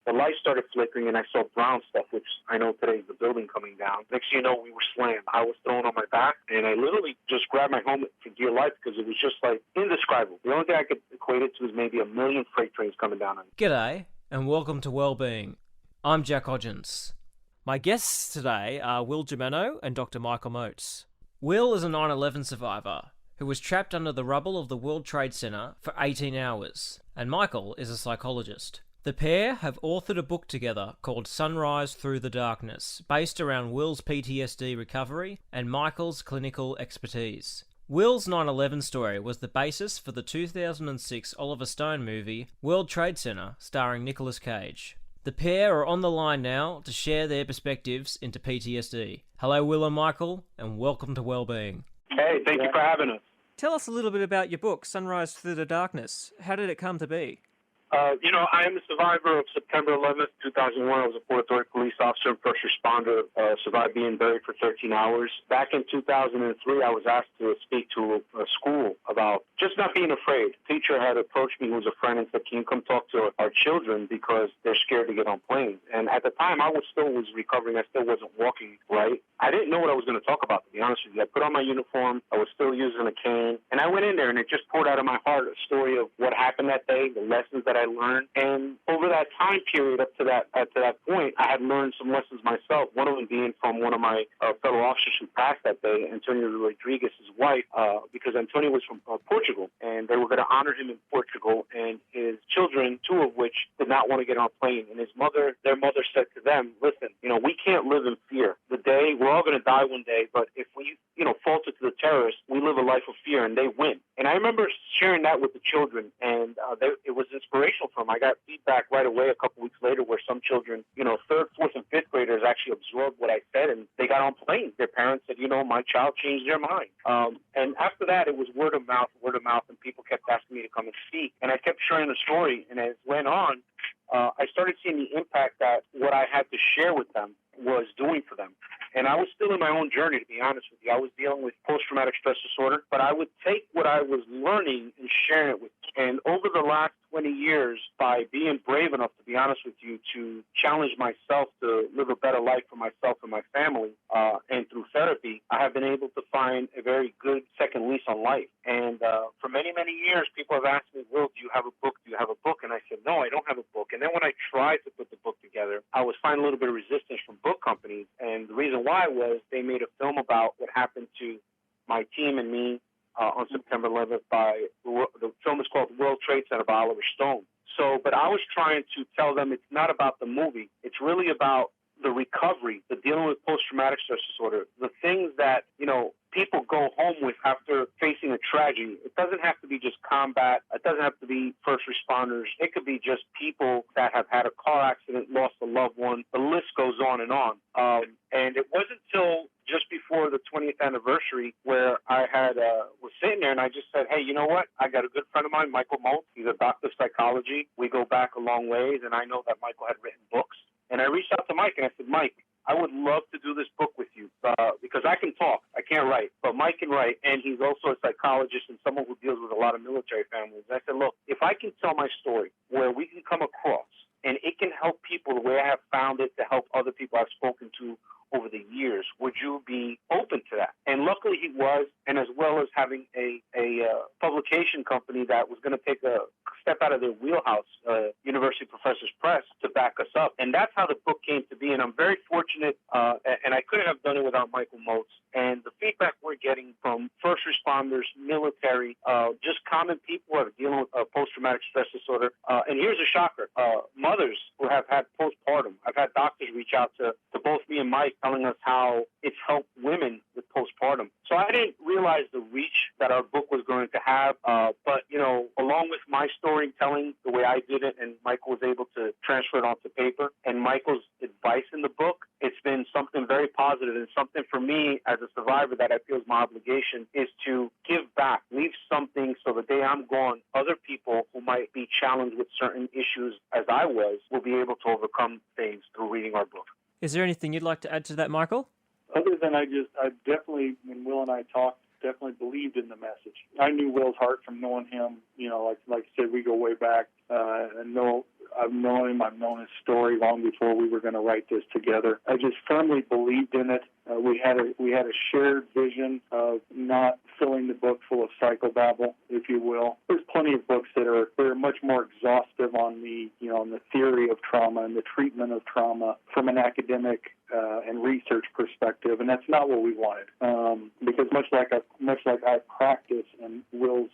the light started flickering, and I saw brown stuff, which I know today is the building coming down. Next thing you know, we were slammed. I was thrown on my back, and I literally just grabbed my helmet for dear life because it was just like indescribable. The only thing I could equate it to is maybe a million freight trains coming down on me. G'day, and welcome to Wellbeing. I'm Jack Hodgins. My guests today are Will Jimeno and Dr. Michael Moats. Will is a 9/11 survivor who was trapped under the rubble of the World Trade Center for 18 hours, and Michael is a psychologist. The pair have authored a book together called Sunrise Through the Darkness, based around Will's PTSD recovery and Michael's clinical expertise. Will's 9/11 story was the basis for the 2006 Oliver Stone movie World Trade Center, starring Nicolas Cage. The pair are on the line now to share their perspectives into PTSD. Hello, Will and Michael, and welcome to Wellbeing. Hey, thank you for having us. Tell us a little bit about your book, Sunrise Through the Darkness. How did it come to be? I am a survivor of September 11th, 2001. I was a Port Authority police officer and first responder, survived being buried for 13 hours. Back in 2003, I was asked to speak to a school about just not being afraid. A teacher had approached me who was a friend and said, can you come talk to our children because they're scared to get on planes? And at the time, I was recovering. I still wasn't walking right. I didn't know what I was going to talk about, to be honest with you. I put on my uniform. I was still using a cane. And I went in there, and it just poured out of my heart a story of what happened that day, the lessons that I learned. And over that time period up to that point, I had learned some lessons myself, one of them being from one of my fellow officers who passed that day, Antonio Rodriguez, his wife, because Antonio was from Portugal, and they were going to honor him in Portugal, and his children, two of which did not want to get on a plane. And their mother said to them, listen, we can't live in fear. We're all going to die one day, but if we, falter to the terrorists, we live a life of fear, and they win. And I remember sharing that with the children, and it was inspirational for them. I got feedback right away a couple weeks later where some children, third, fourth, and fifth graders actually absorbed what I said, and they got on planes. Their parents said, my child changed their mind. And after that, it was word of mouth, and people kept asking me to come and speak. And I kept sharing the story, and as it went on, I started seeing the impact that what I had to share with them was doing for them. And I was still in my own journey, to be honest with you. I was dealing with post-traumatic stress disorder, but I would take what I was learning and sharing it with you. And over the last 20 years, by being brave enough, to be honest with you, to challenge myself to live a better life for myself and my family, and through therapy, I have been able to find a very good second lease on life. And for many, many years, people have asked me, Will, do you have a book? Do you have a book? And I said, no, I don't have a book. And then when I tried to put the book together, I was finding a little bit of resistance from book companies. And the reason why was they made a film about what happened to my team and me on September 11th the film is called World Trade Center by Oliver Stone. But I was trying to tell them it's not about the movie. It's really about the recovery, the dealing with post-traumatic stress disorder, the things that, people go home with after facing a tragedy. It doesn't have to be just combat. It doesn't have to be first responders. It could be just people that have had a car accident, lost a loved one. The list goes on and on. And it wasn't until just before the 20th anniversary where I was sitting there and I just said, hey, you know what? I got a good friend of mine, Michael Moats. He's a doctor of psychology. We go back a long ways, and I know that Michael had written books. And I reached out to Mike and I said, Mike, I would love to do this book with you because I can talk. I can't write, but Mike can write, and he's also a psychologist and someone who deals with a lot of military families. And I said, look, if I can tell my story where we can come across and it can help people the way I have found it to help other people I've spoken to over the years, would you be open to that? And luckily he was, and as well as having a publication company that was going to take a step out of their wheelhouse, University Professors Press, to back us up. And that's how the book came to be. And I'm very fortunate, and I couldn't have done it without Michael Moats. And the feedback we're getting from first responders, military, just common people who are dealing with post-traumatic stress disorder. And here's a shocker. Mothers who have had postpartum. I've had doctors reach out to both me and Mike telling us how it's helped women with postpartum. So I didn't realize the reach that our book was going to have. But, along with my storytelling, the way I did it, and Michael was able to transfer it onto paper, and Michael's advice in the book, it's been something very positive and something for me as a survivor that I feel is my obligation is to give back, leave something so the day I'm gone, other people who might be challenged with certain issues as I was will be able to overcome things through reading our book. Is there anything you'd like to add to that, Michael? Other than I definitely, when Will and I talked, definitely believed in the message. I knew Will's heart from knowing him, like you said, we go way back, and know I've known him. I've known his story long before we were going to write this together. I just firmly believed in it. We had a shared vision of not filling the book full of psychobabble, if you will. There's plenty of books that are much more exhaustive on the theory of trauma and the treatment of trauma from an academic and research perspective, and that's not what we wanted. Because much like I practice and Will's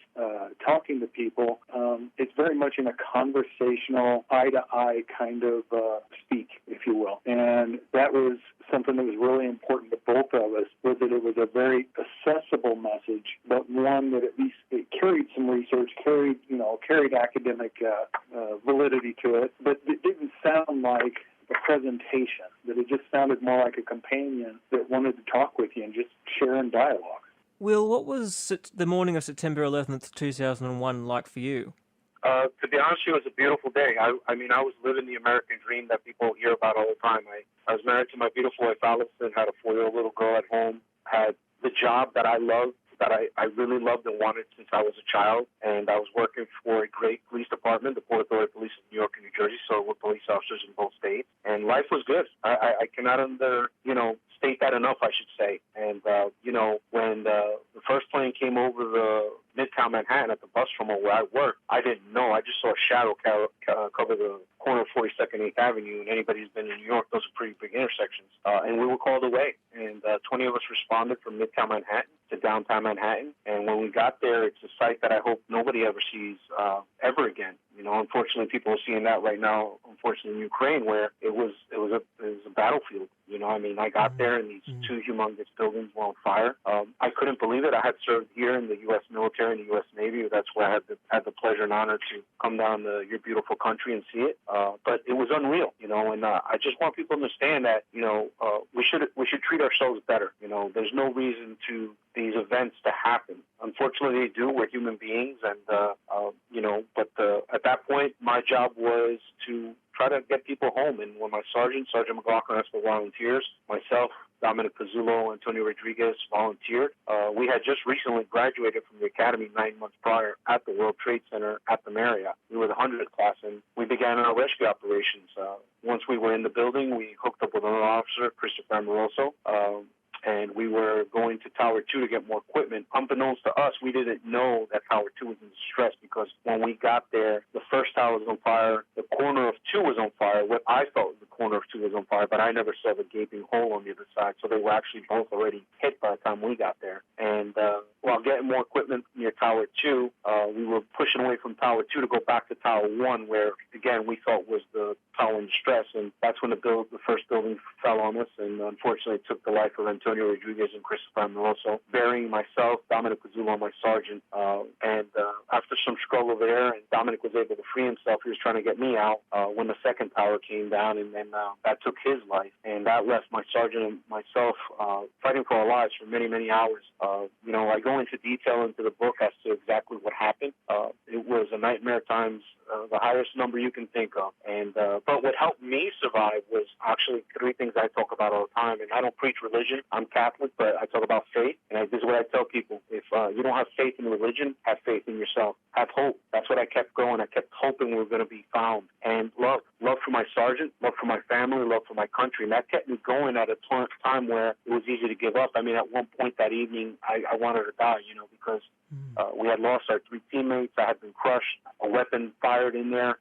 talking to people, it's very much in a conversational, eye-to-eye kind of speak, if you will. And that was something that was really important to both of us, was that it was a very accessible message, but one that at least it carried some research, carried academic validity to it, but it didn't sound like a presentation, that it just sounded more like a companion that wanted to talk with you and just share in dialogue. Will, what was the morning of September 11th, 2001 like for you? To be honest, it was a beautiful day. I mean, I was living the American dream that people hear about all the time. I was married to my beautiful wife, Allison, had a 4-year-old little girl at home, had the job that I loved, that I really loved and wanted since I was a child, and I was working for a great police department, the Port Authority Police of New York and New Jersey, so we're police officers in both states, and life was good. I cannot state that enough, I should say. And, when the first plane came over the Midtown Manhattan at the bus terminal where I worked, I didn't know. I just saw a shadow cover the corner of 42nd 8th Avenue, and anybody who's been in New York, those are pretty big intersections. And we were called away, and 20 of us responded from Midtown Manhattan to downtown Manhattan. And when we got there, it's a sight that I hope nobody ever sees ever again. Unfortunately, people are seeing that right now, unfortunately, in Ukraine, where it was a battlefield. I got there and these two humongous buildings were on fire. I couldn't believe it. I had served here in the U.S. military and the U.S. Navy. That's where I had the pleasure and honor to come down to your beautiful country and see it. But it was unreal, and I just want people to understand that, we should treat ourselves better. There's no reason to these events to happen. Unfortunately, they do. We're human beings, and but at that point, my job was to try to get people home. And when my Sargent McLoughlin asked for volunteers, myself, Dominic Pizzulo, Antonio Rodriguez volunteered. We had just recently graduated from the academy 9 months prior at the World Trade Center at the Marriott. We were the 100th class, and we began our rescue operations. Once we were in the building, we hooked up with another officer, Christopher Amoroso, and we were going to Tower 2 to get more equipment. Unbeknownst to us, we didn't know that Tower 2 was in distress, because when we got there, the first tower was on fire, the corner of 2 was on fire. What I thought was the corner of 2 was on fire, but I never saw the gaping hole on the other side, so they were actually both already hit by the time we got there. And while getting more equipment near Tower 2, we were pushing away from Tower 2 to go back to Tower 1, where, again, we thought was the tower in distress, and that's when the first building fell on us, and unfortunately it took the life of Antonio Rodriguez and Christopher Amoroso, burying myself, Dominic Pizzulo, my sergeant, and after some struggle there, and Dominic was able to free himself, he was trying to get me out when the second tower came down, and then that took his life, and that left my sergeant and myself fighting for our lives for many, many hours. I go into detail into the book as to exactly what happened. It was a nightmare times the highest number you can think of. And but what helped me survive was actually 3 things I talk about all the time. And I don't preach religion. I'm Catholic, but I talk about faith. And this is what I tell people. If you don't have faith in religion, have faith in yourself. Have hope. That's what I kept going. I kept hoping we were going to be found. And love. Love for my sergeant, love for my family, love for my country. And that kept me going at a time where it was easy to give up. I mean, at one point that evening, I wanted to die, because we had lost our 3 teammates. I had been crushed, a weapon fired in there,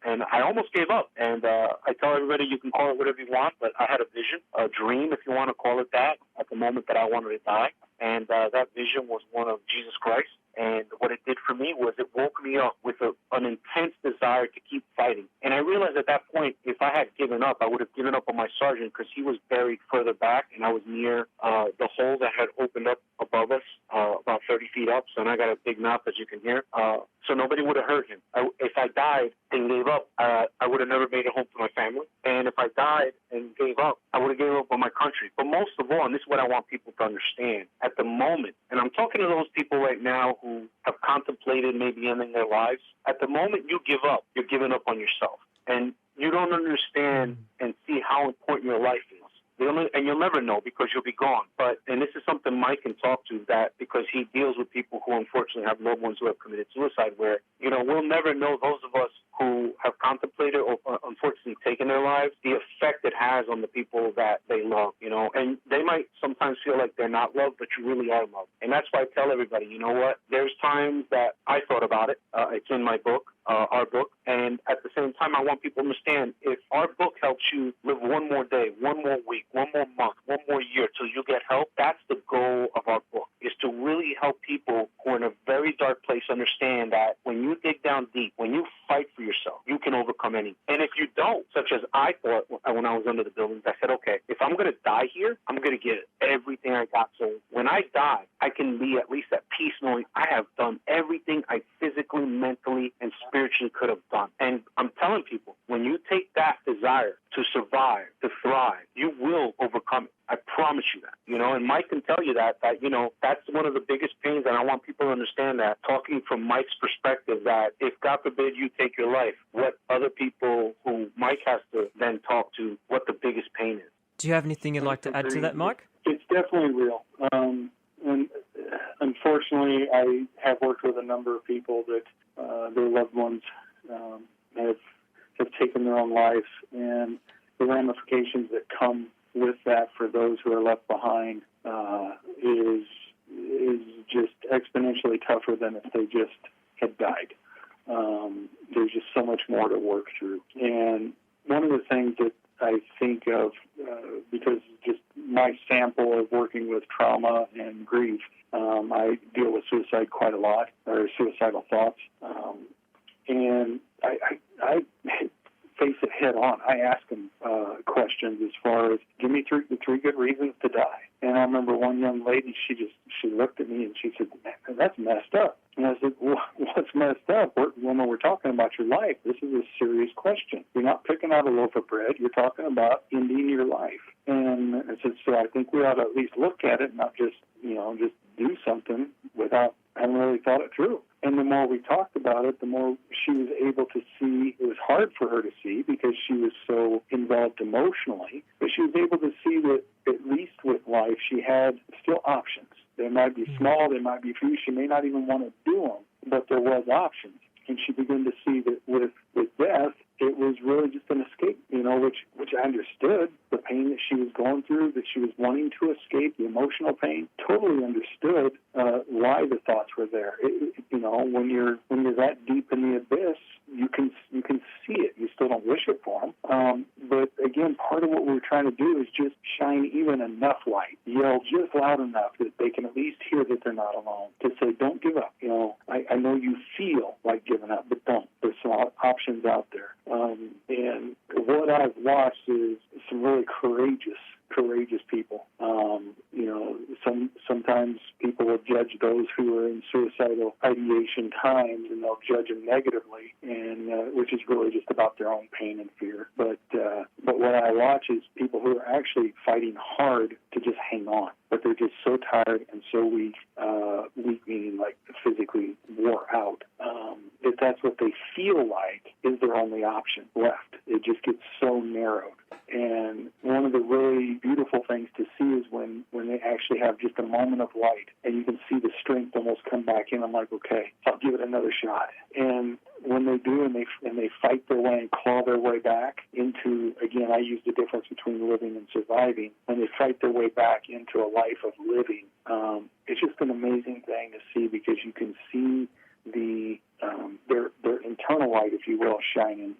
and I almost gave up. And I tell everybody, you can call it whatever you want, but I had a vision, a dream, if you want to call it that, at the moment that I wanted to die. And that vision was one of Jesus Christ. And what it did for me was it woke me up with an intense desire to keep fighting. And I realized at that point, if I had given up, I would have given up on my sergeant, because he was buried further back, and I was near the hole that had opened up above us, about 30 feet up. So, and I got a big mouth, as you can hear. So nobody would have hurt him. If I died and gave up, I would have never made it home to my family. And if I died and gave up, I would have given up on my country. But most of all, and this is what I want people to understand, at the moment, and I'm talking to those people right now who have contemplated maybe ending their lives, at the moment you give up, you're giving up on yourself. And you don't understand and see how important your life is. And you'll never know, because you'll be gone. And this is something Mike can talk to, that because he deals with people who unfortunately have loved ones who have committed suicide, where, we'll never know, those of us who have contemplated contemplated or unfortunately taken their lives, the effect it has on the people that they love, and they might sometimes feel like they're not loved, but you really are loved. And that's why I tell everybody, you know what, there's times that I thought about it. It's in my book, our book. And at the same time, I want people to understand, if our book helps you live one more day, one more week, one more month, one more year till you get help, that's the goal of our book, is to really help people who are in a very dark place understand that when you dig down deep, when you fight for yourself, you can overcome anything. And if you don't, such as I thought when I was under the buildings, I said, okay, if I'm going to die here, I'm going to give everything I got. So when I die, I can be at least at peace knowing I have done everything I physically, mentally, and spiritually could have done. And I'm telling people, when you take that desire to survive, to thrive, you will overcome it. I promise you that, and Mike can tell you that, that's one of the biggest pains, and I want people to understand that, talking from Mike's perspective, that if, God forbid, you take your life, what other people who Mike has to then talk to, what the biggest pain is. Do you have anything you'd like to add to that, Mike? It's definitely real. And unfortunately, I have worked with a number of people that their loved ones have taken their own lives, and the ramifications that come with that for those who are left behind is just exponentially tougher than if they just had died. There's just so much more to work through. And one of the things that I think of, because just my sample of working with trauma and grief, I deal with suicide quite a lot, or suicidal thoughts. And I face it head on. I ask them questions as far as, give me three good reasons to die. And I remember one young lady, she looked at me and she said, "Man, that's messed up." And I said, well, "What's messed up? When we're talking about your life, this is a serious question. You're not picking out a loaf of bread. You're talking about ending your life." And I said, so I think we ought to at least look at it, not just do something without having really thought it through. And the more we talked about it, the more she was able to see. It was hard for her to see because she was so involved emotionally, but she was able to see that at least with life, she had still options. They might be small, they might be few, she may not even want to do them, but there was options. And she began to see that with death, it was really just an escape, which I understood. The pain that she was going through, that she was wanting to escape, the emotional pain, totally understood why the thoughts were there. When you're that deep in the abyss, you can see it. You still don't wish it for them. But again, part of what we're trying to do is just shine even enough light, yell just loud enough that they can at least hear that they're not alone, to say, don't give up. I know you feel like giving up, but don't. There's some options out there. And what I've watched is some really courageous people. Sometimes people will judge those who are in suicidal ideation times, and they'll judge them negatively, and which is really just about their own pain and fear. But what I watch is people who are actually fighting hard to just hang on, but they're just so tired and so weak meaning like physically wore out. If that's what they feel like is their only option left, it just gets so narrowed. And one of the really beautiful things to see is when they actually have just a moment of light and you can see the strength almost come back in. I'm like, okay, I'll give it another shot. And when they do, and they fight their way and claw their way back into, again, I use the difference between living and surviving, when they fight their way back into a life of living, it's just an amazing thing to see, because you can see their internal light, if you will, shining,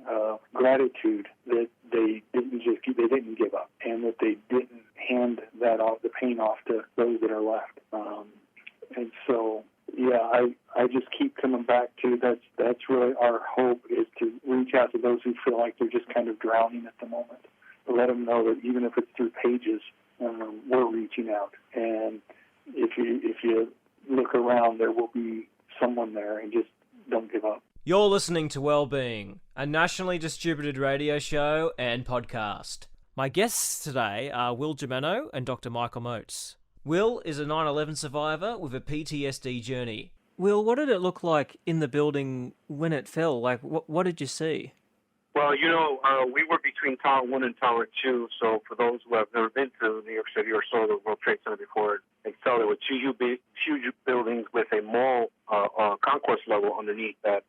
gratitude that they didn't give up, and that they didn't hand that off, the pain off, to those that are left. And so, yeah, I just keep coming back to that's really our hope, is to reach out to those who feel like they're just kind of drowning at the moment. Let them know that even if it's through pages, we're reaching out. And if you look around, there will be someone there, and just don't give up. You're listening to Wellbeing, a nationally distributed radio show and podcast. My guests today are Will Jimeno and Dr. Michael Moats. Will is a 9/11 survivor with a PTSD journey. Will, what did it look like in the building when it fell? Like, what did you see? Well, we were between Tower 1 and Tower 2, so for those who have never been to New York City or saw the World Trade Center before, they tell there were two huge buildings with a mall concourse level underneath that,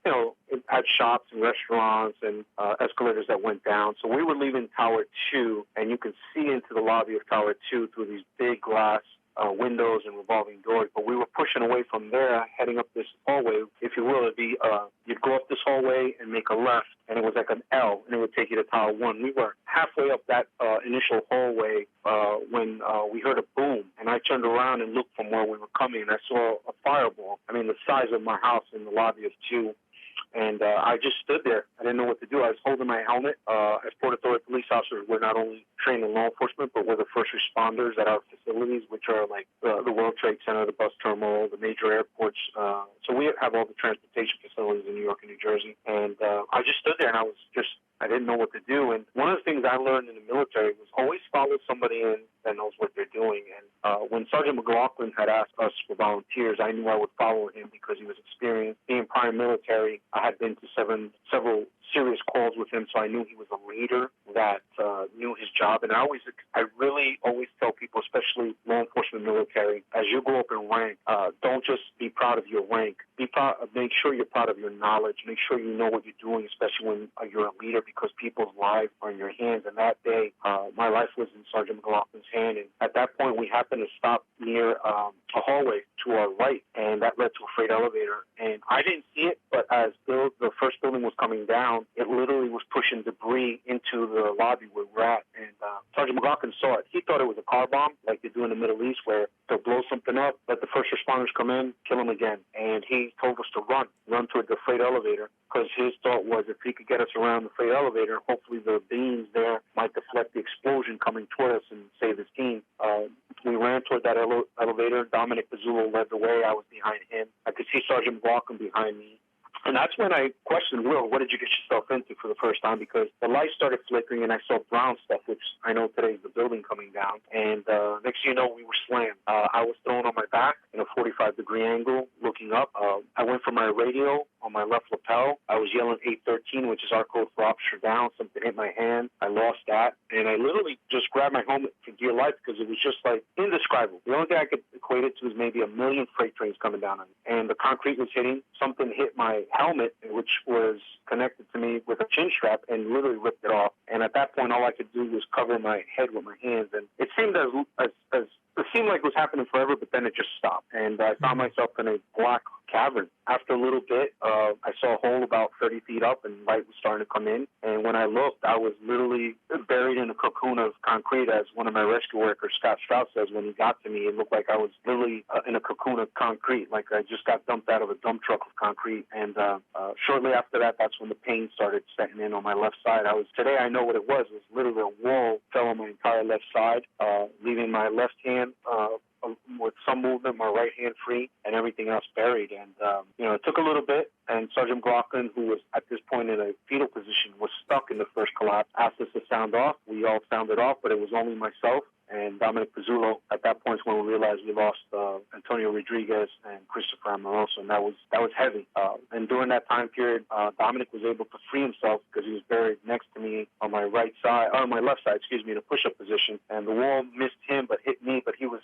it had shops and restaurants and escalators that went down. So we were leaving Tower 2, and you can see into the lobby of Tower 2 through these big glass windows and revolving doors, but we were pushing away from there, heading up this hallway, if you will. It'd be, you'd go up this hallway and make a left, and it was like an L, and it would take you to Tower 1. We were halfway up that initial hallway when we heard a boom, and I turned around and looked from where we were coming, and I saw a fireball, the size of my house in the lobby of 2. And I just stood there. I didn't know what to do. I was holding my helmet. As Port Authority police officers, we're not only trained in law enforcement, but we're the first responders at our facilities, which are like the World Trade Center, the bus terminal, the major airports. So we have all the transportation facilities in New York and New Jersey. And I just stood there, and I didn't know what to do. And one of the things I learned in the military was always follow somebody in that knows what they're doing. And when Sergeant McLoughlin had asked us for volunteers, I knew I would follow him because he was experienced. Being prior military, I had been to several serious calls with him, so I knew he was a leader that knew his job. And I really always tell people, especially law enforcement military, as you go up in rank, don't just be proud of your rank. Make sure you're proud of your knowledge. Make sure you know what you're doing, especially when you're a leader, because people's lives are in your hands. And that day, my life was in Sergeant McLaughlin's hand. And at that point, we happened to stop near a hallway to our right, and that led to a freight elevator. And I didn't see it, but as the first building was coming down, it literally was pushing debris into the lobby where we're at. And Sergeant McLoughlin saw it. He thought it was a car bomb, like they do in the Middle East, where they'll blow something up, let the first responders come in, kill them again. And he told us to run toward the freight elevator, because his thought was if he could get us around the freight elevator, hopefully the beams there might deflect the explosion coming toward us and save his team. We ran toward that elevator. Dominic Pizzulo led the way. I was behind him. I could see Sergeant McLoughlin behind me. And that's when I questioned, Will, what did you get yourself into for the first time? Because the lights started flickering, and I saw brown stuff, which I know today is the building coming down. And next thing you know, we were slammed. I was thrown on my back in a 45-degree angle, looking up. I went for my radio on my left lapel. I was yelling 813, which is our code for officer down. Something hit my hand. I lost that. And I literally just grabbed my helmet for dear life, because it was just like indescribable. The only thing I could equate it to is maybe a million freight trains coming down on me. And the concrete was hitting. Something hit my helmet, which was connected to me with a chin strap, and literally ripped it off. And at that point, all I could do was cover my head with my hands. And it seemed it seemed like it was happening forever, but then it just stopped. And I found myself in a black cavern. After a little bit, I saw a hole about 30 feet up, and light was starting to come in. And when I looked, I was literally buried in a cocoon of concrete, as one of my rescue workers, Scott Strauss, says. When he got to me, it looked like I was literally in a cocoon of concrete, like I just got dumped out of a dump truck of concrete. And shortly after that, that's when the pain started setting in on my left side. Today I know what it was. It was literally a wall fell on my entire left side, leaving my left hand with some movement, my right hand free, and everything else buried. And, it took a little bit, and Sergeant McLoughlin, who was at this point in a fetal position, was stuck in the first collapse, asked us to sound off. We all sounded off, but it was only myself and Dominic Pizzulo. At that point is when we realized we lost Antonio Rodriguez and Christopher Amoroso, and that was heavy. And during that time period, Dominic was able to free himself, because he was buried next to me on my left side, in a push-up position. And the wall missed him but hit me, but he was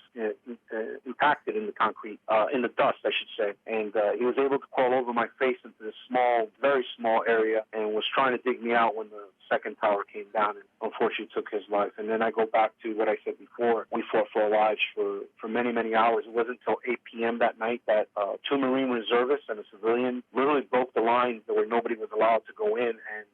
impacted in the concrete, in the dust, I should say. And he was able to crawl over my face into this small, very small area, and was trying to dig me out when the second tower came down, and unfortunately took his life. And then I go back to what I said before. We fought for our lives for many, many hours. It wasn't until 8 p.m. that night that two Marine reservists and a civilian literally broke the line where nobody was allowed to go in, and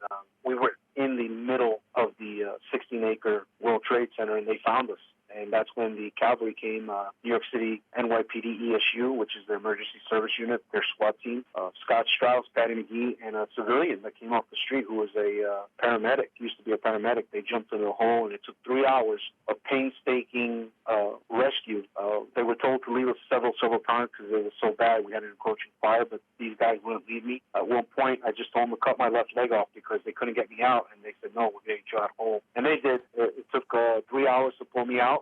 we were in the middle of the 16-acre World Trade Center, and they found us. And that's when the cavalry came, New York City NYPD ESU, which is the Emergency Service Unit, their SWAT team, Scott Strauss, Patty McGee, and a civilian that came off the street who was a paramedic, used to be a paramedic. They jumped in the hole, and it took 3 hours of painstaking rescue. They were told to leave us several times because it was so bad. We had an encroaching fire, but these guys wouldn't leave me. At one point, I just told them to cut my left leg off because they couldn't get me out, and they said, no, we're getting you out home. And they did. It took 3 hours to pull me out.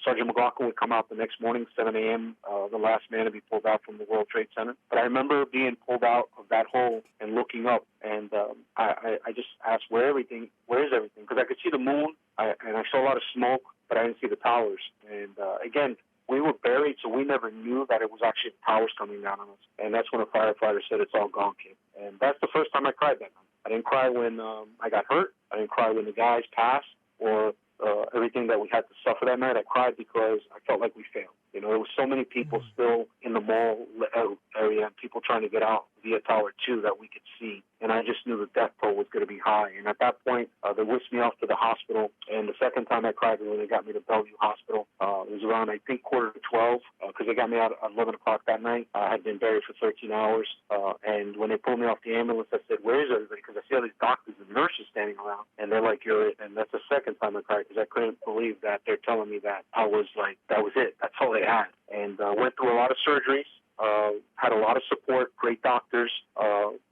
Sergeant McLoughlin would come out the next morning, 7 a.m., the last man to be pulled out from the World Trade Center. But I remember being pulled out of that hole and looking up, and I just asked, where is everything? Because I could see the moon, and I saw a lot of smoke, but I didn't see the towers. And again, we were buried, so we never knew that it was actually the towers coming down on us. And that's when a firefighter said, it's all gone, kid. And that's the first time I cried that night. I didn't cry when I got hurt. I didn't cry when the guys passed or everything that we had to suffer that night. I cried because I felt like we failed. You know, there were so many people still in the mall area and people trying to get out via Tower 2 that we could see. And I just knew the death toll was going to be high. And at that point, they whisked me off to the hospital. And the second time I cried was when they got me to Bellevue Hospital. It was around, I think, 11:45, because they got me out at 11 o'clock that night. I had been buried for 13 hours. And when they pulled me off the ambulance, I said, where is everybody? Because I see all these doctors and nurses standing around. And they're like, you're it. And that's the second time I cried, because I couldn't believe that they're telling me that I was like, that was it. That's all they had. And went through a lot of surgeries. Had a lot of support, great doctors,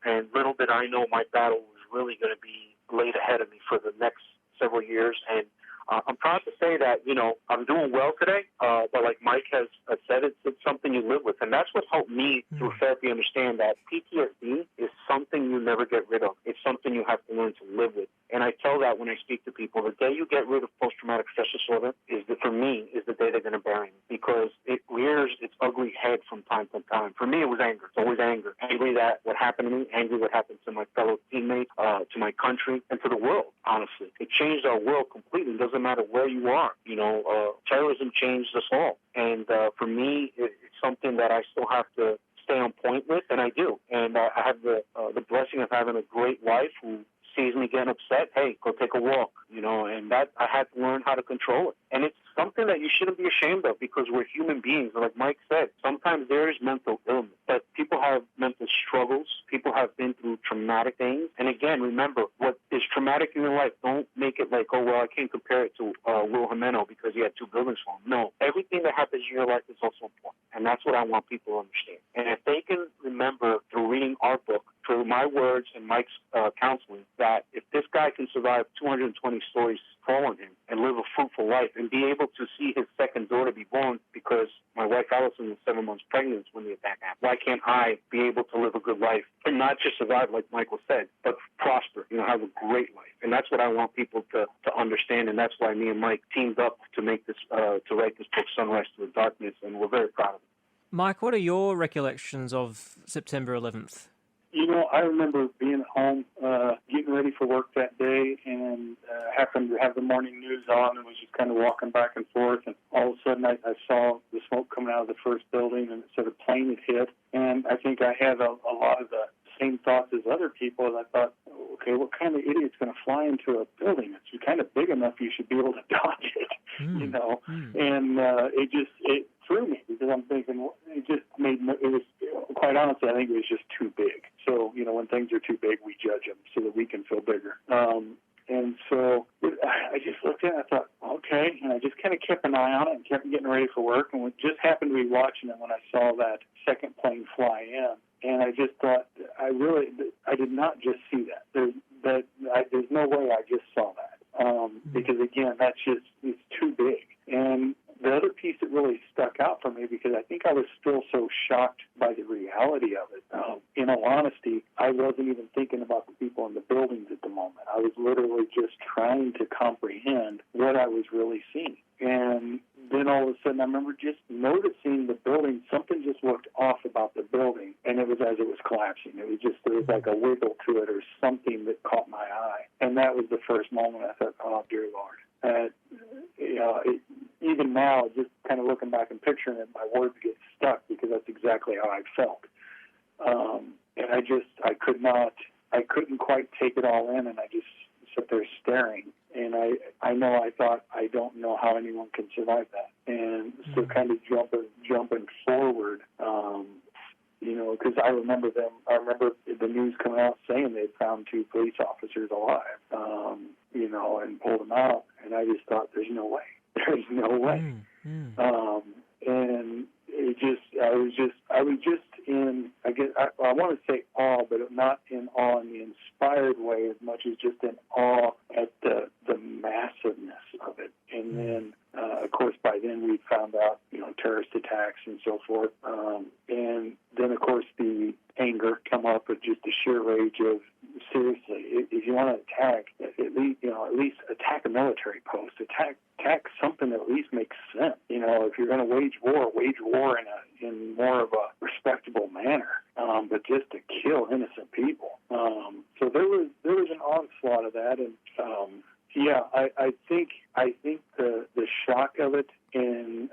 and little did I know my battle was really going to be laid ahead of me for the next several years. And I'm proud to say that, you know, I'm doing well today, but like Mike has said, it's something you live with. And that's what helped me through therapy understand that PTSD is something you never get rid of. It's something you have to learn to live with. And I tell that when I speak to people, the day you get rid of post-traumatic stress disorder for me, is the day they're going to bury me, because it rears its ugly head from time to time. For me, it was anger. It's always anger. Angry that what happened to me, angry what happened to my fellow teammates, to my country, and to the world, honestly. It changed our world completely. It doesn't matter where you are. You know, terrorism changed us all. And for me, it's something that I still have to stay on point with, and I do. And I have the blessing of having a great wife who sees me getting upset, hey, go take a walk, you know, and that I had to learn how to control it. And it's something that you shouldn't be ashamed of, because we're human beings. And like Mike said, sometimes there is mental illness, but people have mental struggles. People have been through traumatic things. And again, remember, what is traumatic in your life, don't make it like, oh, well, I can't compare it to Will Jimeno because he had 2 buildings for him. No, everything that happens in your life is also important. And that's what I want people to understand. And if they can remember through reading our book, through my words and Mike's counseling, that if this guy can survive 220 stories fall on him and live a fruitful life and be able to see his second daughter be born, because my wife Allison was 7 months pregnant when the attack happened, why can't I be able to live a good life and not just survive like Michael said, but prosper, you know, have a great life? And that's what I want people to understand, and that's why me and Mike teamed up to make this, to write this book, Sunrise to the Darkness, and we're very proud of it. Mike, what are your recollections of September 11th? You know, I remember being at home, getting ready for work that day, and happened to have the morning news on, and was just kind of walking back and forth. And all of a sudden, I saw the smoke coming out of the first building, and it said a plane had hit. And I think I had a lot of the same thoughts as other people. And I thought, okay, what kind of idiot's going to fly into a building? It's kind of big enough you should be able to dodge it, you know. And it threw me, because I'm thinking, it was, quite honestly, I think it was just too big. So, you know, when things are too big, we judge them so that we can feel bigger. And so I just looked at it, I thought, okay, and I just kind of kept an eye on it and kept getting ready for work, and we just happened to be watching it when I saw that second plane fly in. And I just thought, I did not just see that. There's no way I just saw that. Because again, it's too big. And the other piece that really stuck out for me, because I think I was still so shocked by the reality of it. In all honesty, I wasn't even thinking about the people in the buildings at the moment. I was literally just trying to comprehend what I was really seeing. And then all of a sudden, I remember just noticing the building. Something just looked off about the building, and it was as it was collapsing. It was just, there was like a wiggle to it or something that caught my eye. And that was the first moment I thought, oh, dear Lord. You know, even now, just kind of looking back and picturing it, my words get stuck, because that's exactly how I felt. And I couldn't quite take it all in, and I just sat there staring. And I thought, I don't know how anyone can survive that. And so kind of jumping forward, you know, because I remember the news coming out saying they'd found 2 police officers alive, you know, and pulled them out. And I just thought, there's no way. There's no way. And I was just in, I guess, I want to say awe, but not in awe in the inspired way as much as just in awe at the massiveness of it. And then, of course, by then we found out, you know, terrorist attacks and so forth. And then, of course, the anger come up with just the sheer rage of, seriously, if you want to attack, at least attack a military post, attack something that at least makes sense. If you're going to wage war in more of a respectable manner. But just to kill innocent people. So there was an onslaught of that, and I think the shock of it, and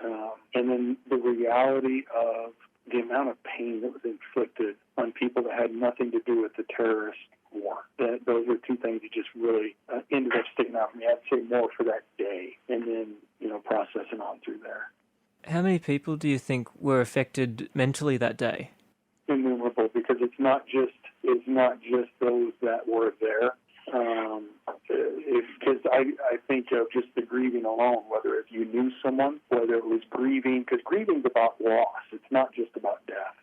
then the reality of the amount of pain that was inflicted on people that had nothing to do with the terrorist war. Those were two things that just really ended up sticking out for me. I'd say more for that day, and then processing on through there. How many people do you think were affected mentally that day? Innumerable, because it's not just those that were there. Because I think of just the grieving alone, whether if you knew someone, whether it was grieving, because grieving's about loss. It's not just about death.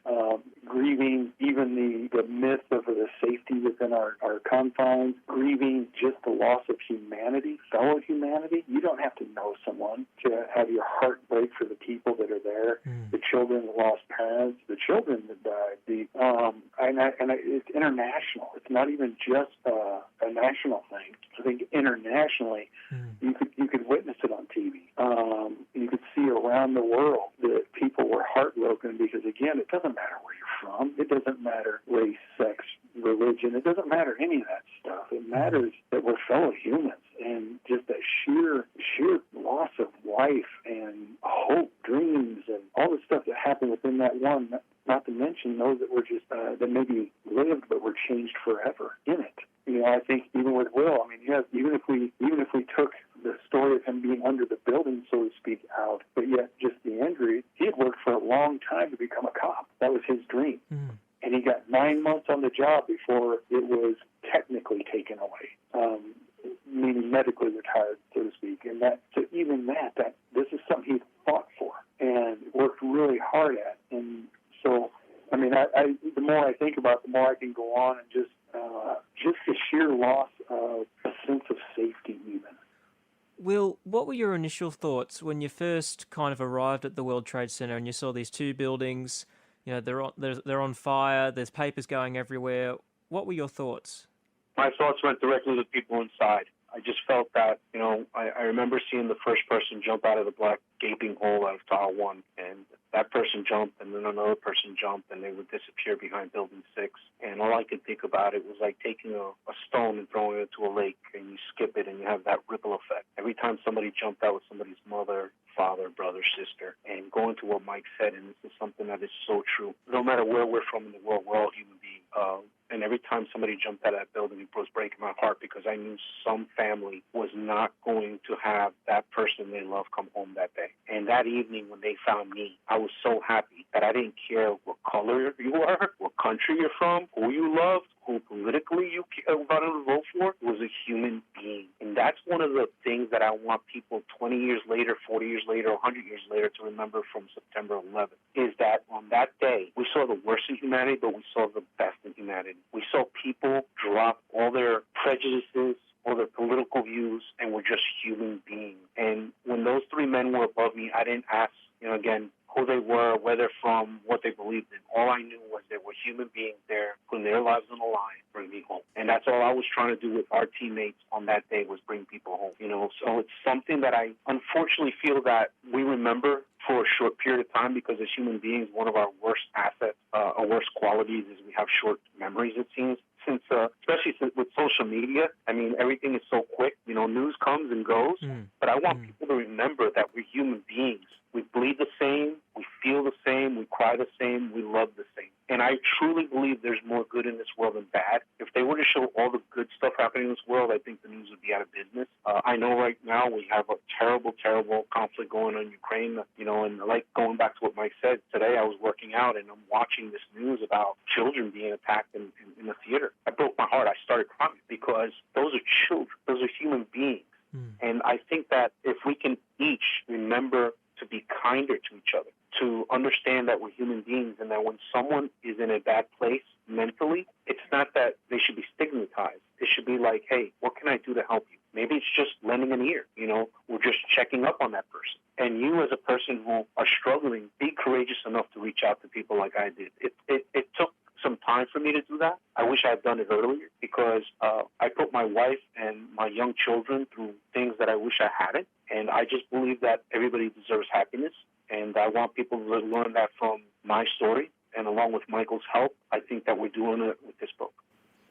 Grieving even the myth of the safety within our confines, grieving just the loss of humanity, fellow humanity. You don't have to know someone to have your heart break for the people that are there, the children that lost parents, the children that died. It's international. It's not even just a national thing. I think internationally, you could witness it on TV. You could see around the world that people were heartbroken because, again, it doesn't matter where you're from. It doesn't matter race, sex, religion. It doesn't matter any of that stuff. It matters that we're fellow humans, and just that sheer loss of life and hope, dreams, and all the stuff that happened within that one. Not to mention those that were just that maybe lived but were changed forever in it. I think even with Will, even if we took the story of him being under the building, so to speak, out, but yet just the injury, he had worked for a long time to become a cop. That was his dream. And he got 9 months on the job before it was technically taken away, meaning medically retired, so to speak. And so even that this is something he fought for and worked really hard at. And so, the more I think about it, the more I can go on and just the sheer loss of a sense of safety even. Will, what were your initial thoughts when you first kind of arrived at the World Trade Center and you saw these two buildings, they're on fire, there's papers going everywhere? What were your thoughts? My thoughts went directly to the people inside. I just felt that, I remember seeing the first person jump out of the black gaping hole out of Tower 1, and that person jumped, and then another person jumped, and they would disappear behind Building 6. And all I could think about it was like taking a stone and throwing it into a lake, and you skip it, and you have that ripple effect. Every time somebody jumped out with somebody's mother, father, brother, sister, and going to what Mike said, and this is something that is so true. No matter where we're from in the world, we're all human beings. And every time somebody jumped out of that building, it was breaking my heart because I knew some family was not going to have that person they love come home that day. And that evening when they found me, I was so happy that I didn't care what color you are, what country you're from, who you loved, who politically you wanted to vote for. It was a human being. And that's one of the things that I want people 20 years later, 40 years later, 100 years later to remember from September 11th, is that on that day, we saw the worst in humanity, but we saw the best in humanity. We saw people drop all their prejudices, all their political views, and were just human beings. And when those three men were above me, I didn't ask, again, who they were, where they're from, what they believed in. All I knew was there were human beings there putting their lives on the line, bring me home. And that's all I was trying to do with our teammates on that day was bring people home. So it's something that I unfortunately feel that we remember for a short period of time because as human beings, one of our worst assets, our worst qualities is we have short memories, it seems. Especially with social media, everything is so quick. News comes and goes. But I want people to remember that we're human beings. We bleed the same, we feel the same, we cry the same, we love the same. And I truly believe there's more good in this world than bad. If they were to show all the good stuff happening in this world, I think the news would be out of business. I know right now we have a terrible, terrible conflict going on in Ukraine, and like going back to what Mike said, today I was working out and I'm watching this news about children being attacked in the theater. I broke my heart. I started crying because those are children. Those are human beings. And I think that if we can each remember to be kinder to each other, to understand that we're human beings and that when someone is in a bad place mentally, it's not that they should be stigmatized. It should be like, hey, what can I do to help you? Maybe it's just lending an ear, we're just checking up on that person. And you as a person who are struggling, be courageous enough to reach out to people like I did. It took some time for me to do that. I wish I had done it earlier because I put my wife and my young children through things that I wish I hadn't. And I just believe that everybody deserves happiness. And I want people to learn that from my story. And along with Michael's help, I think that we're doing it with this book.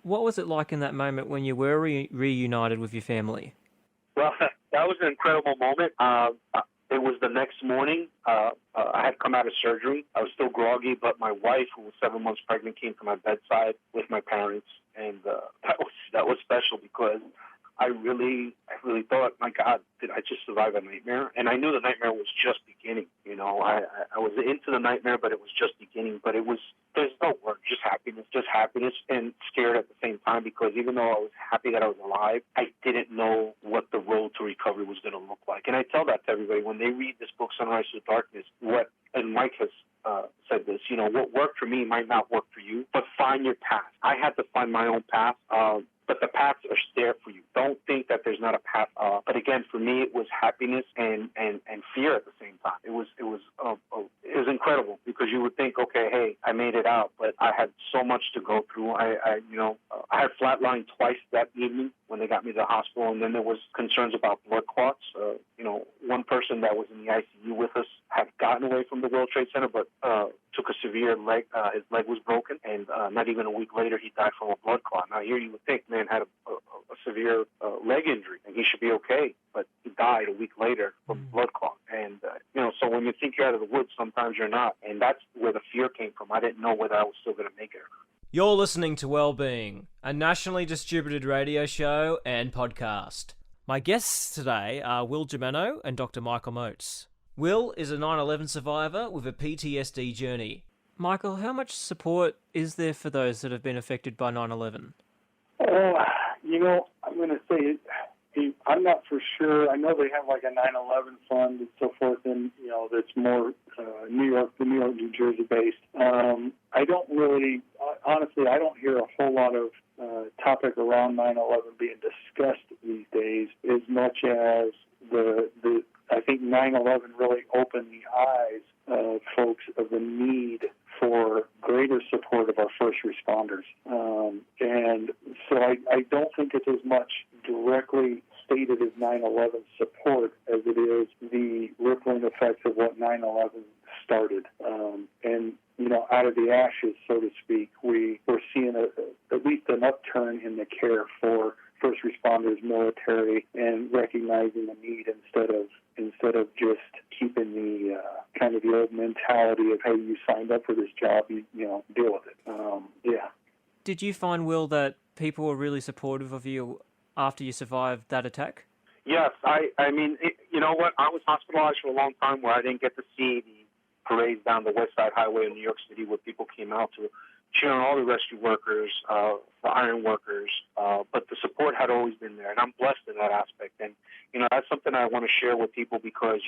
What was it like in that moment when you were reunited with your family? Well, that was an incredible moment. It was the next morning. I had come out of surgery. I was still groggy, but my wife, who was 7 months pregnant, came to my bedside with my parents, and that was special because I really thought, my God, did I just survive a nightmare? And I knew the nightmare was just beginning. You know, I was into the nightmare, but it was just beginning. But there's no word, just happiness and scared at the same time because even though I was happy that I was alive, I didn't know what the road to recovery was going to look like. And I tell that to everybody when they read this book, Sunrise to Darkness, and Mike has said this, you know, what worked for me might not work for you, but find your path. I had to find my own path. But the paths are there for you. Don't think that there's not a path. But again, for me, it was happiness and fear at the same time. It was incredible because you would think, okay, hey, I made it out, but I had so much to go through. I had flatlined twice that evening when they got me to the hospital, and then there was concerns about blood clots. One person that was in the ICU with us had gotten away from the World Trade Center, but took a severe leg. His leg was broken, and not even a week later, he died from a blood clot. Now, here you would think, man, had a severe leg injury, and he should be okay, but he died a week later from blood clot. And, so when you think you're out of the woods, sometimes you're not. And that's where the fear came from. I didn't know whether I was still going to make it. You're listening to Wellbeing, a nationally distributed radio show and podcast. My guests today are Will Jimeno and Dr. Michael Moats. Will is a 9/11 survivor with a PTSD journey. Michael, how much support is there for those that have been affected by 9/11? I'm going to say I'm not for sure. I know they have like a 9/11 fund and so forth, and that's more New York, New Jersey based. I don't really, honestly, I don't hear a whole lot of topic around 9/11 being discussed these days as much as I think 9/11 really opened the eyes of folks of the need for greater support of our first responders. And so I don't think it's as much directly stated as 9/11 support as it is the rippling effects of what 9/11 started. And out of the ashes, so to speak, we're seeing at least an upturn in the care for first responders, military, and recognizing the need instead of just keeping the kind of the old mentality of, hey, you signed up for this job, you deal with it. Did you find, Will, that people were really supportive of you after you survived that attack? Yes, I mean, you know what? I was hospitalized for a long time where I didn't get to see the parades down the West Side Highway in New York City where people came out to cheer on all the rescue workers, the iron workers, but the support had always been there, and I'm blessed in that aspect. And that's something I want to share with people because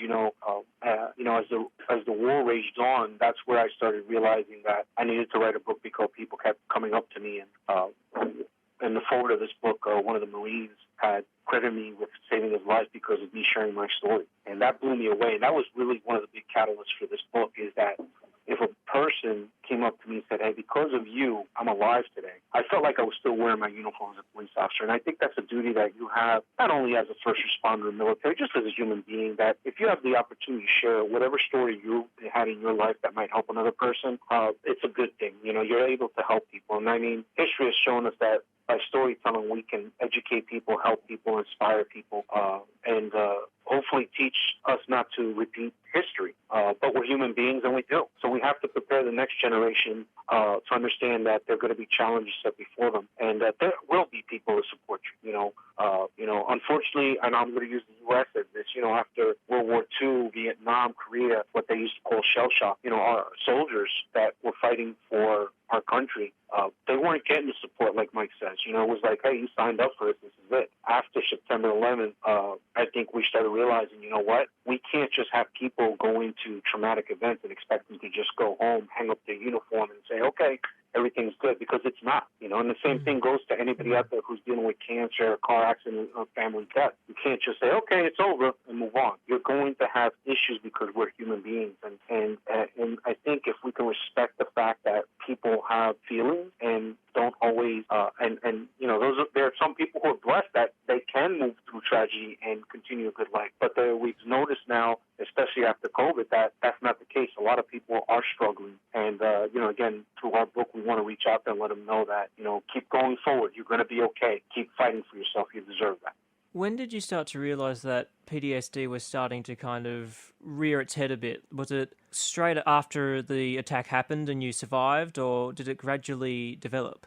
as the war raged on, that's where I started realizing that I needed to write a book because people kept coming up to me. And in the forward of this book, one of the Marines had credited me with saving his life because of me sharing my story, and that blew me away. And that was really one of the big catalysts for this book is that if a person came up to me and said, hey, because of you, I'm alive today, I felt like I was still wearing my uniform as a police officer. And I think that's a duty that you have, not only as a first responder or military, just as a human being, that if you have the opportunity to share whatever story you had in your life that might help another person, it's a good thing. You're able to help people. And I mean, history has shown us that by storytelling, we can educate people, help people, inspire people, and hopefully teach us not to repeat history. But we're human beings, and we do. So we have to prepare the next generation to understand that there are going to be challenges set before them, and that there will be people to support you. Unfortunately, and I'm going to use the U.S. as this. After World War II, Vietnam, Korea, what they used to call shell shock. Our soldiers that were fighting for our country, they weren't getting the support like Mike says. It was like, hey, you signed up for this. This is it. After September 11th, I think we started realizing, what? We can't just have people go into traumatic events and expect them to just go home, hang up their uniform, and say, okay, everything's good, because it's not, and the same thing goes to anybody out there who's dealing with cancer, a car accident, or family death. You can't just say, okay, it's over, and move on. You're going to have issues because we're human beings. And I think if we can respect the fact that people have feelings and don't always, there are some people who are blessed that they can move through tragedy and continue a good life. But we've noticed now, especially after COVID, that that's not the case. A lot of people are struggling. And, again, through our book, we want to reach out there and let them know that, keep going forward. You're going to be okay. Keep fighting for yourself. You deserve that. When did you start to realize that PTSD was starting to kind of rear its head a bit? Was it straight after the attack happened and you survived, or did it gradually develop?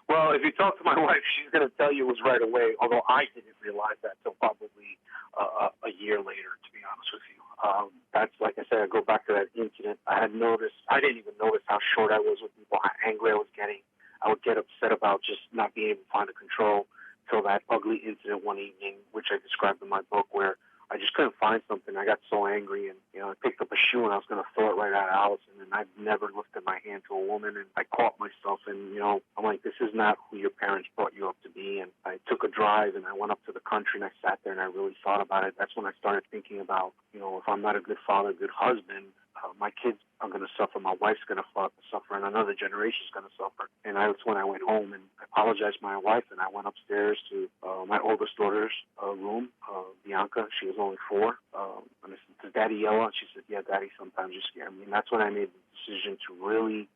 Well, if you talk to my wife, she's going to tell you it was right away, although I didn't realize that until probably a year later, to be honest with you. That's, like I said, I go back to that incident. I didn't even notice how short I was with people, how angry I was getting. I would get upset about just not being able to find a control till that ugly incident one evening, which I described in my book, where I just couldn't find something. I got so angry, and I picked up a shoe and I was going to throw it right out of the house, and then I've never lifted my hand to a woman, and I caught myself, and I'm like, this is not who your parents brought you up to be. And I took a drive, and I went up to the country, and I sat there, and I really thought about it. That's when I started thinking about, if I'm not a good father, good husband, my kids are going to suffer, my wife's going to suffer, and another generation's going to suffer. And that's when I went home and I apologized to my wife, and I went upstairs to my oldest daughter's room, Bianca. She was only 4. And I said, does Daddy yell? And she said, yeah, Daddy, sometimes you scare me. And that's when I made the decision to really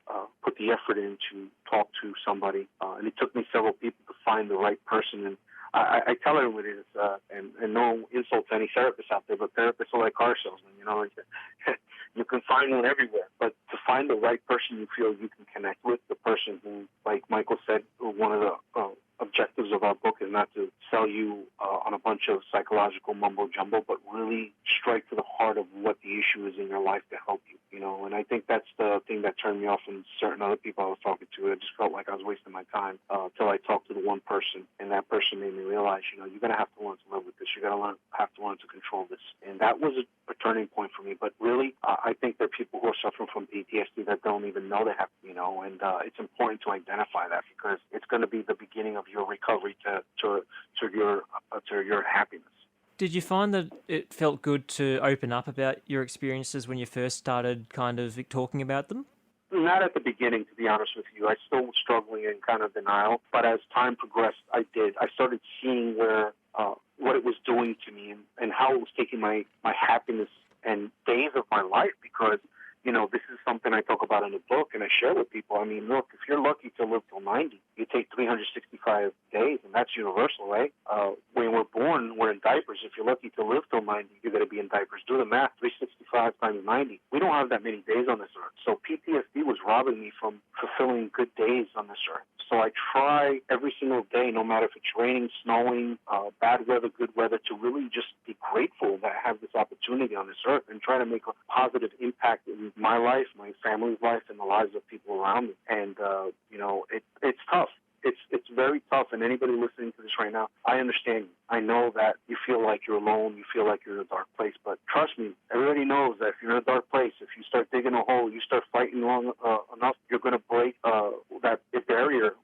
put the effort in to talk to somebody. And it took me several people to find the right person. And I tell everyone it is, and no insult to any therapists out there, but therapists are like car salesmen, you can find one everywhere, but to find the right person you feel you can connect with, the person who, like Michael said, one of the objectives of our book is not to sell you on a bunch of psychological mumbo-jumbo, but really strike to the heart of what the issue is in your life to help you, and I think that's the thing that turned me off from certain other people I was talking to. I just felt like I was wasting my time till I talked to the one person, and that person made me realize, you're going to have to learn to live with this. You're going to have to learn to control this. And that was a turning point for me. But really, I think there are people who are suffering from PTSD that don't even know they have, and it's important to identify that, because it's going to be the beginning of your recovery to your happiness. Did you find that it felt good to open up about your experiences when you first started kind of talking about them? Not at the beginning, to be honest with you. I still was struggling in kind of denial, but as time progressed, I started seeing what it was doing to me, and how it was taking my happiness and days of my life, because this is something I talk about in the book and I share with people. I mean, look, if you're lucky to live till 90, you take 365 days, and that's universal, right? When we're born, we're in diapers. If you're lucky to live till 90, you're going to be in diapers. Do the math, 365 times 90. We don't have that many days on this earth. So PTSD was robbing me from fulfilling good days on this earth. So I try every single day, no matter if it's raining, snowing, bad weather, good weather, to really just be grateful that I have this opportunity on this earth, and try to make a positive impact in my life, my family's life, and the lives of people around me. And, it's tough. It's very tough, and anybody listening to this right now, I understand you. I know that you feel like you're alone, you feel like you're in a dark place, but trust me, everybody knows that if you're in a dark place, if you start digging a hole, you start fighting long enough, you're going to break that barrier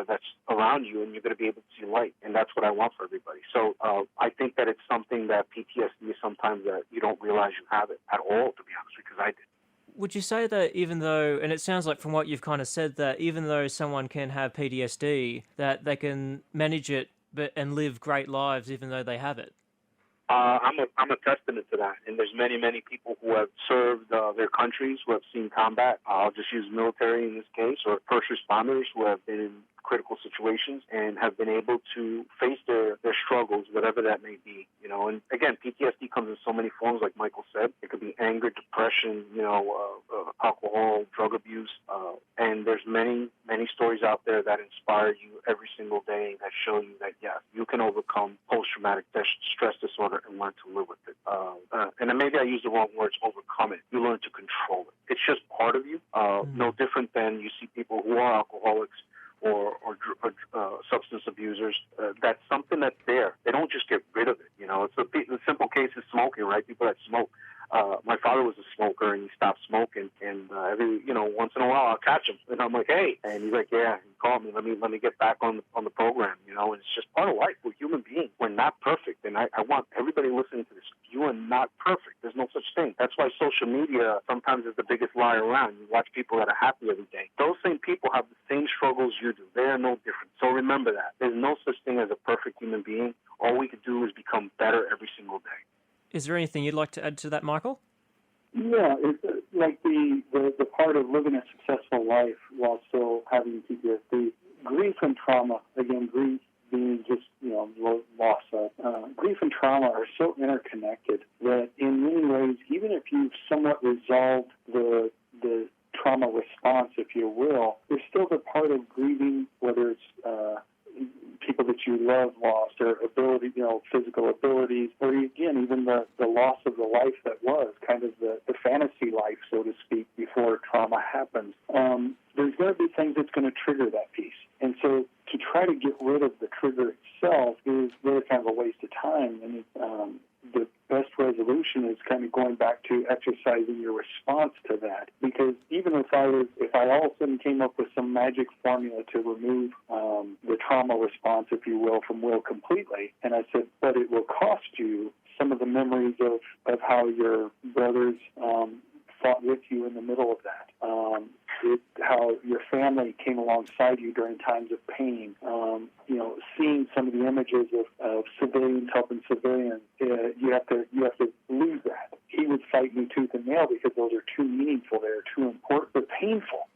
that's around you, and you're going to be able to see light, and that's what I want for everybody. So I think that it's something that PTSD is sometimes that you don't realize you have it at all, to be honest, because I did. Would you say that even though, and it sounds like from what you've kind of said, that even though someone can have PTSD, that they can manage it and live great lives even though they have it? I'm a testament to that, and there's many people who have served their countries, who have seen combat. I'll just use military in this case, or first responders who have been in critical situations and have been able to face their struggles, whatever that may be. And again, PTSD comes in so many forms, like Michael said. It could be anger, depression, alcohol, drug abuse, and there's many stories out there that inspire you every single day that show you that, yes, you can overcome post-traumatic stress disorder and learn to live with it. And then maybe I use the wrong words, overcome it. You learn to control it. It's just part of you, no different than you see people who are alcoholics or substance abusers. That's something that's there. They don't just get rid of it. It's the simple case is smoking, right? People that smoke. My father was a smoker, and he stopped smoking. And every once in a while, I'll catch him, and I'm like, hey, and he's like, yeah, he called me. Let me get back on the program. And it's just part of life. We're human beings. We're not perfect, and I want everybody listening to this. You are not perfect. There's no such thing. That's why social media sometimes is the biggest lie around. You watch people that are happy every day. Those same people have the same struggles you do. They are no different. So remember that. There's no such thing as a perfect human being. All we can do is become better every single day. Is there anything you'd like to add to that, Michael? Yeah, it's like the part of living a successful life while still having PTSD. Grief and trauma, again, grief being just, loss of. Grief and trauma are so interconnected that in many ways, even if you've somewhat resolved the trauma response, if you will, there's still the part of grieving, whether it's people that you love lost, or ability, physical abilities, or again, even the loss of the life that was, kind of the fantasy life, so to speak, before trauma happens. There's going to be things that's going to trigger that piece. And so to try to get rid of the trigger itself is really kind of a waste of time. And the best resolution is kind of going back to exercising your response to that. Because even if I all of a sudden came up with some magic formula to remove the trauma response, if you will, from Will completely, and I said, but it will cost you some of the memories of how your brothers fought with you in the middle of that, how your family came alongside you during times of pain, seeing some of the images of civilians helping civilians, you have to lose that. He would fight me tooth and nail because those are too meaningful. They're too important. They're painful.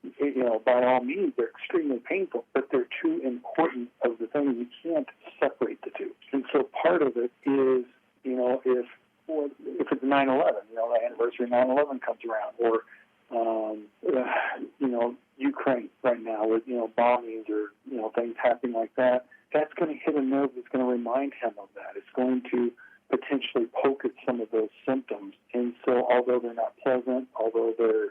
By all means, they're extremely painful, but they're too important of the thing. You can't separate the two. And so part of it is, if it's 9/11, the anniversary of 9/11 comes around, or Ukraine right now with bombings or things happening like that, that's going to hit a nerve that's going to remind him of that. It's going to potentially poke at some of those symptoms. And so, although they're not pleasant, although they're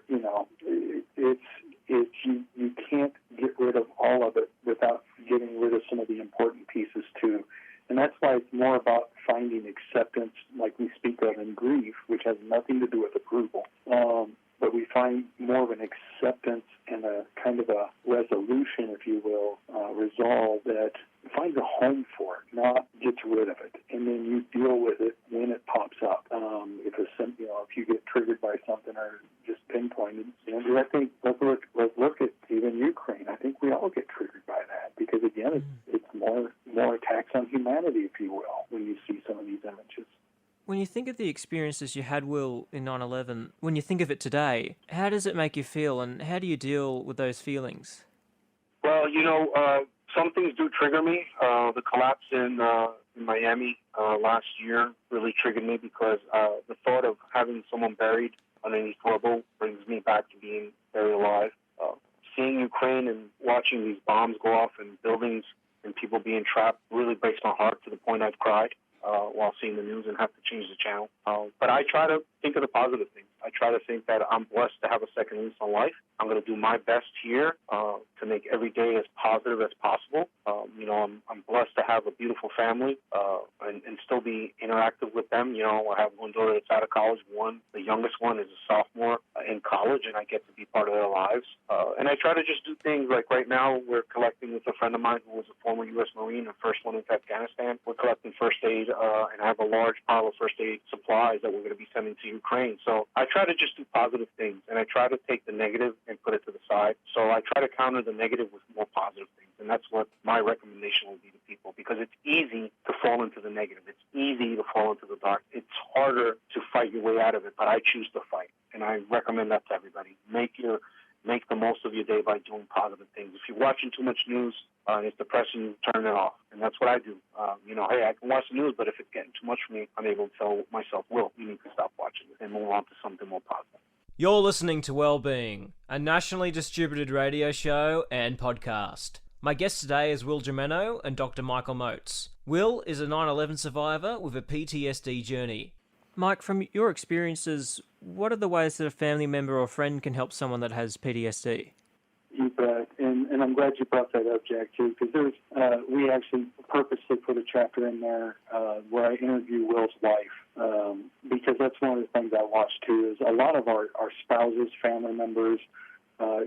you can't get rid of all of it without getting rid of some of the important pieces too. And that's why it's more about finding acceptance, like we speak of in grief, which has nothing to do with approval. But we find more of an acceptance and a kind of a resolution, if you will, resolve that finds a home for it, not gets rid of it. And then you deal with it when it pops up. If you get triggered by something or just pinpointed, I think let's look at even Ukraine. I think we all get triggered by that because again, it's more attacks on humanity, if you will, when you see some of these images. When you think of the experiences you had, Will, in 9/11, when you think of it today, how does it make you feel, and how do you deal with those feelings? Well, some things do trigger me. The collapse in Miami last year really triggered me because the thought of having someone buried underneath rubble brings me back to being very alive. Seeing Ukraine and watching these bombs go off and buildings and people being trapped really breaks my heart to the point I've cried while seeing the news and have to change the channel. But I try to think of the positive things. I try to think that I'm blessed to have a second lease on life. I'm going to do my best here to make every day as positive as possible. I'm blessed to have a beautiful family and still be interactive with them. I have one daughter that's out of college. The youngest one is a sophomore in college, and I get to be part of their lives. And I try to just do things like right now we're collecting with a friend of mine who was a former U.S. Marine, the first one into Afghanistan. We're collecting first aid and I have a large pile of first aid supplies that we're going to be sending to Ukraine. So I try to just do positive things, and I try to take the negative and put it to the side. So I try to counter the negative with more positive things, and that's what my recommendation would be to people, because it's easy to fall into the negative. It's easy to fall into the dark. It's harder to fight your way out of it, but I choose to fight, and I recommend that to everybody. Make the most of your day by doing positive things. If you're watching too much news and it's depressing you, turn it off. And that's what I do. Hey, I can watch the news, but if it's getting too much for me, I'm able to tell myself, Will, you need to stop watching it and move on to something more positive. You're listening to Wellbeing, a nationally distributed radio show and podcast. My guest today is Will Jimeno and Dr. Michael Moats. Will is a 9/11 survivor with a PTSD journey. Mike, from your experiences, what are the ways that a family member or friend can help someone that has PTSD? You bet. And I'm glad you brought that up, Jack, too, because we actually purposely put a chapter in there where I interview Will's wife. because that's one of the things I watch too, is a lot of our spouses, family members,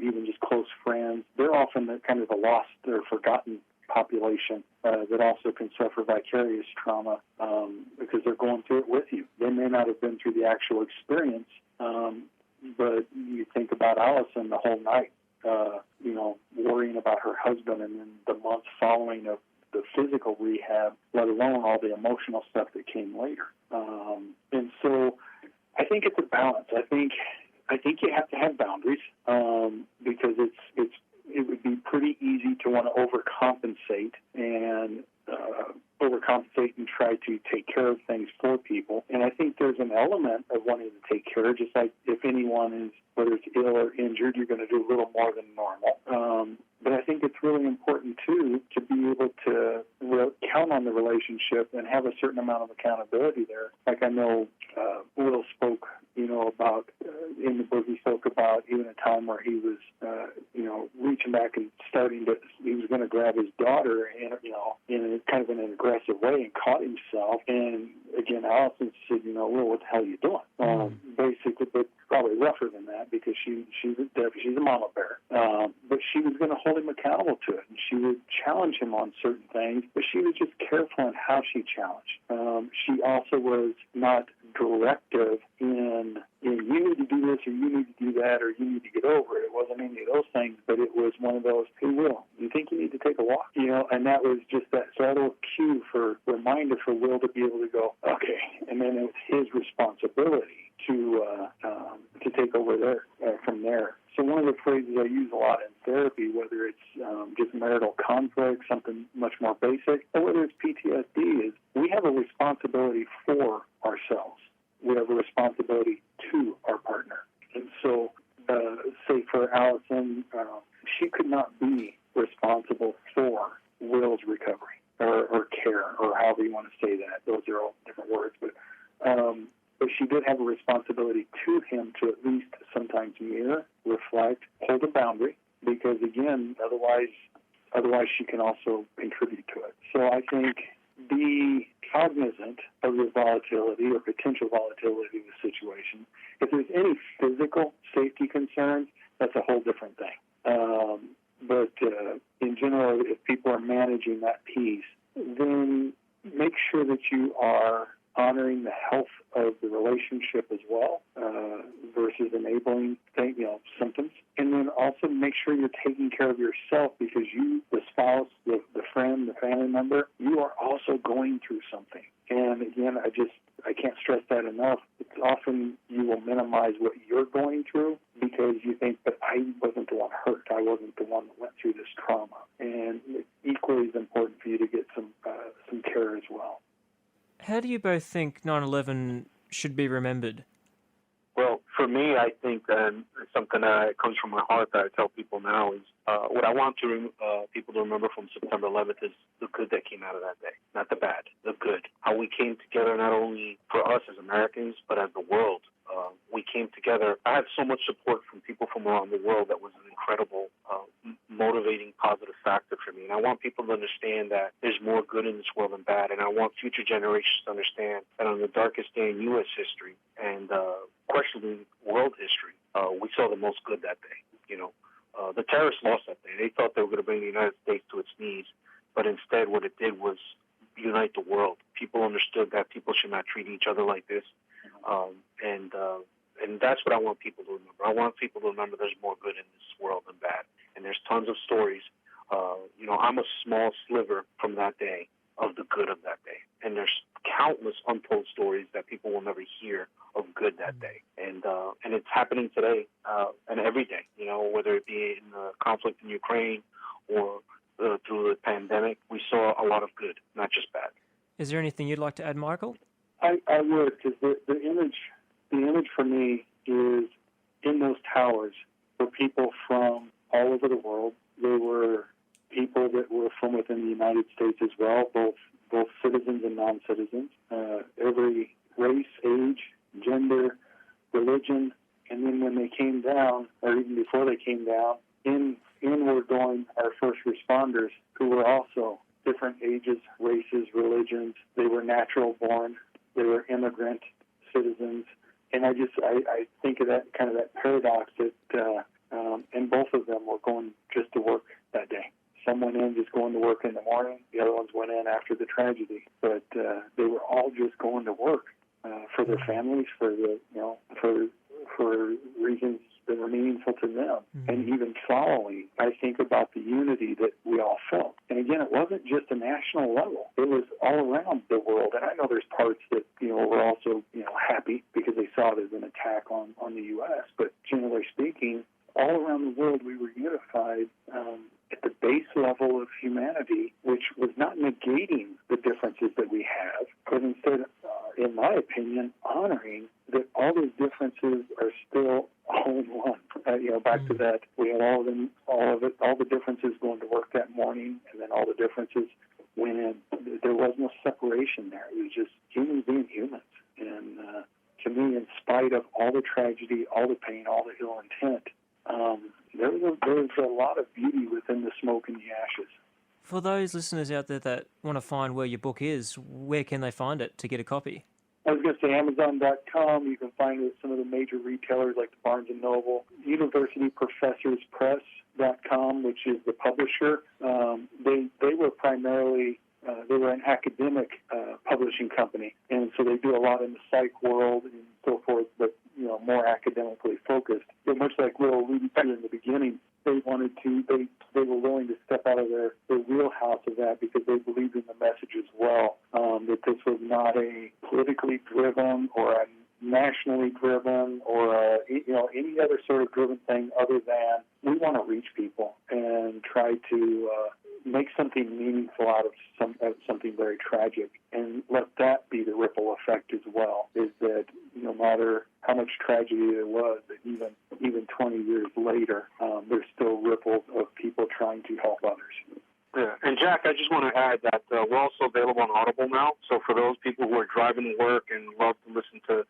even just close friends, they're often the kind of the lost or forgotten population that also can suffer vicarious trauma because they're going through it with you. They may not have been through the actual experience, but you think about Allison the whole night, worrying about her husband, and then the months following of the physical rehab, let alone all the emotional stuff that came later. And so I think it's a balance. I think you have to have boundaries because it would be pretty easy to want to overcompensate and try to take care of things for people. And I think there's an element of wanting to take care, just like if anyone is, whether it's ill or injured, you're going to do a little more than normal. But I think it's really important, too, to be able to count on the relationship and have a certain amount of accountability there. Like I know Will spoke, about, in the book he spoke about even a time where he was, reaching back and he was going to grab his daughter in a kind of an aggressive way and caught himself. And again, Allison said, Will, what the hell are you doing? Basically, but probably rougher than that because she's a mama bear. But she was going to hold him accountable to it, and she would challenge him on certain things, but she was just careful in how she challenged. She also was not directive in you need to do this or you need to do that or you need to get over it. It wasn't any of those things, but it was one of those, hey, Will, you think you need to take a walk? And that was just that subtle reminder for Will to be able to go, okay, and then it was his responsibility to take over there from there. So one of the phrases I use a lot in therapy, whether it's just marital conflict, something much more basic, or whether it's PTSD, is we have a responsibility for ourselves. We have a responsibility to our partner. And so, say for Allison, she could not be responsible for Will's recovery or care, or however you want to say that. Those are all different words, but she did have a responsibility to him to at least sometimes mirror, reflect, hold a boundary, because again, otherwise she can also contribute to it. So I think be cognizant of the volatility or potential volatility of the situation. If there's any physical safety concerns, that's a whole different thing. But in general, if people are managing that piece, then make sure that you are honoring the health of the relationship as well, versus enabling symptoms. And then also make sure you're taking care of yourself, because you, the spouse, the friend, the family member, you are also going through something. And again, I can't stress that enough. It's often you will minimize what you're going through because you think that I wasn't the one hurt. I wasn't the one that went through this trauma. And equally as important for you to get some care as well. How do you both think 9/11 should be remembered? Well, for me, I think something that comes from my heart that I tell people now is what I want people to remember from September 11th is the good that came out of that day, not the bad, the good. How we came together, not only for us as Americans, but as the world. We came together. I had so much support from people from around the world that was an incredible, motivating, positive factor for me. And I want people to understand that there's more good in this world than bad. And I want future generations to understand that on the darkest day in U.S. history and questionably world history, we saw the most good that day. The terrorists lost that day. They thought they were going to bring the United States to its knees, but instead what it did was unite the world. People understood that people should not treat each other like this. And that's what I want people to remember. I want people to remember there's more good in this world than bad. And there's tons of stories. I'm a small sliver from that day of the good of that day. And there's countless untold stories that people will never hear of good that day. And it's happening today and every day, whether it be in the conflict in Ukraine or through the pandemic, we saw a lot of good, not just bad. Is there anything you'd like to add, Michael? I would, because the image for me is in those towers were people from all over the world. There were people that were from within the United States as well, both citizens and non-citizens, every race, age, gender, religion, and then when they came down, or even before they came down, in were going our first responders who were also different ages, races, religions. They were natural born. They were immigrant citizens. And I think of that kind of that paradox that, and both of them were going just to work that day. Some went in just going to work in the morning. The other ones went in after the tragedy. But they were all just going to work for their families, for reasons that were meaningful to them. And even following, I think about the unity that we all felt. And again, it wasn't just a national level. It was all around the world. And I know there's parts that, were also, happy because they saw it as an attack on the U.S. But generally speaking, all around the world we were unified at the base level of humanity, which was not negating the differences that we have, but instead, in my opinion, honoring that all those differences are still all in one. Back to that, we had all the differences going to work that morning, and then all the differences went in. There was no separation there. It was just humans being humans. And to me, in spite of all the tragedy, all the pain, all the ill intent, there was a lot of beauty within the smoke and the ashes. For those listeners out there that want to find where your book is, where can they find it to get a copy? I was going to say Amazon.com. You can find it at some of the major retailers like the Barnes & Noble. UniversityProfessorsPress.com, which is the publisher. They were primarily they were an academic publishing company, and so they do a lot in the psych world and so forth, but more academically focused. But much like Will alluded to in the beginning, they were willing to step out of their wheelhouse of that because they believed in the message as well, that this was not a politically driven or a nationally driven or any other sort of driven thing other than we want to reach people and try to make something meaningful out of something very tragic, and let that be the ripple effect as well, is that no matter how much tragedy there was, that even 20 years later, there's still ripples of people trying to help others. Yeah, and Jack, I just want to add that we're also available on Audible now. So for those people who are driving to work and love to listen to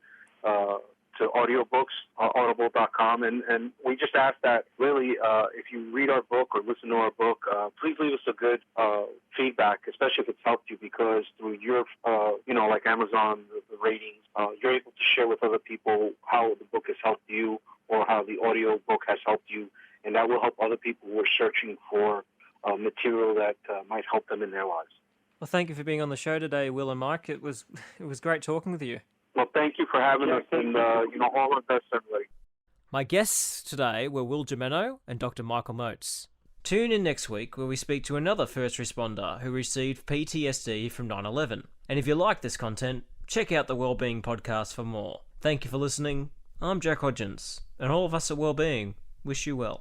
audiobooks, audible.com, and we just ask that really if you read our book or listen to our book, please leave us a good feedback, especially if it's helped you, because through your, like Amazon, the ratings, you're able to share with other people how the book has helped you or how the audio book has helped you, and that will help other people who are searching for material that might help them in their lives. Well, thank you for being on the show today, Will and Mike. It was great talking with you. Well, thank you for having us, and all our best, everybody. My guests today were Will Jimeno and Dr. Michael Moats. Tune in next week where we speak to another first responder who received PTSD from 9/11. And if you like this content, check out the Wellbeing podcast for more. Thank you for listening. I'm Jack Hodgins, and all of us at Wellbeing wish you well.